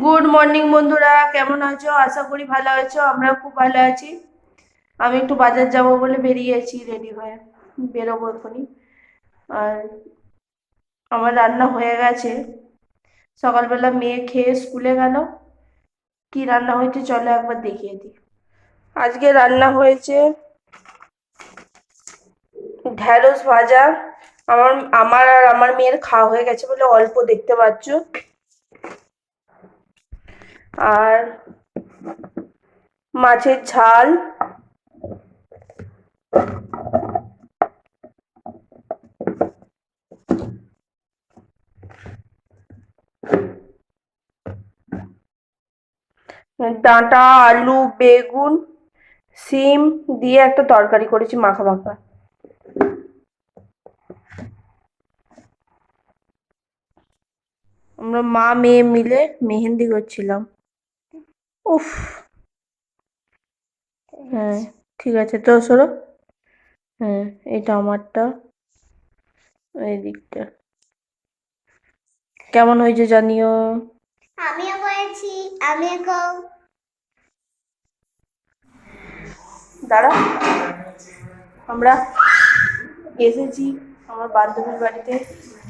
Good morning বন্ধুরা, কেমন আছো? আশা করি ভালো আছো। আমরা খুব ভালো আছি। আমি একটু বাজার যাব বলে বেরিয়েছি, রেডি হয়ে বেরোবো এখনই। আর আমার রান্না হয়ে গেছে। সকালবেলা মেয়ে খেয়ে স্কুলে গেল। কি রান্না হয়েছে চলো একবার দেখিয়ে দিই। আজকে রান্না হয়েছে ঢ্যাঁড়স ভাজা। আমার আমার আর আমার মেয়ের খাওয়া হয়ে গেছে বলে অল্প দেখতে পাচ্ছ। আর মাছের ঝাল, ডাঁটা, আলু, বেগুন, সিম দিয়ে একটা তরকারি করেছি মাখা মাখা। আমরা মা মেয়ে মিলে মেহেন্দি করছিলাম। উফ। হ্যাঁ, ঠিক আছে তো সরো। হ্যাঁ, এটা আমারটা, এই দিকটা। কেমন হয়েছে জানিও। আমিও করেছি। আমিও দাঁড়া, আমরা এসেছি আমার বান্ধবীর বাড়িতে,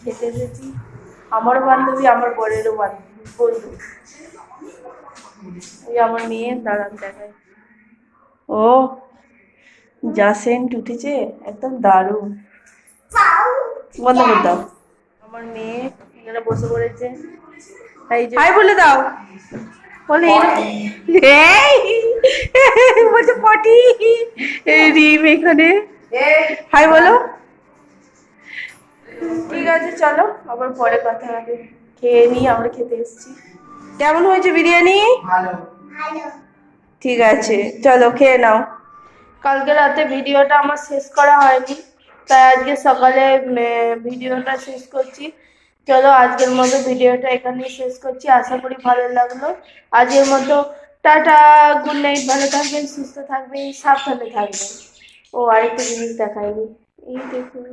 খেতে এসেছি। আমারও বান্ধবী, আমার বরেরও বন্ধু। এই আমার মেয়ে, দাঁড়ান দেখায়। ও যা সেন্ট উঠেছে, একদম দারুণ। বন্ধ করে দাও। আমার মেয়ে এখানে বসে পড়েছে। এই যে হাই বলে দাও। বলে এই বলছে পটি। এই রিম এখানে। হাই বলো। ঠিক আছে চলো, আবার পরে কথা হবে। খেয়ে নিই, আমরা খেতে এসেছি। কেমন হয়েছে বিরিয়ানি? ভালো। ঠিক আছে, চলো খেয়ে নাও। কালকে রাতে ভিডিওটা আমার শেষ করা হয়নি, তাই আজকে সকালে ভিডিওটা শেষ করছি। চলো আজকের মতো ভিডিওটা এখানেই শেষ করছি। আশা করি ভালো লাগলো। আজকের মতো টাটা, গুড নাইট। ভালো থাকবেন, সুস্থ থাকবেন, সাবধানে থাকবেন। ও আরেকটা জিনিস দেখাইনি, এই দেখুন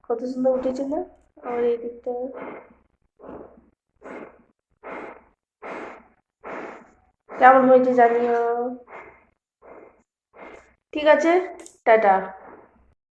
কত সুন্দর উঠেছে না আমার এই দিকটা। কেমন হয়েছে জানিও। ঠিক আছে, টাটা।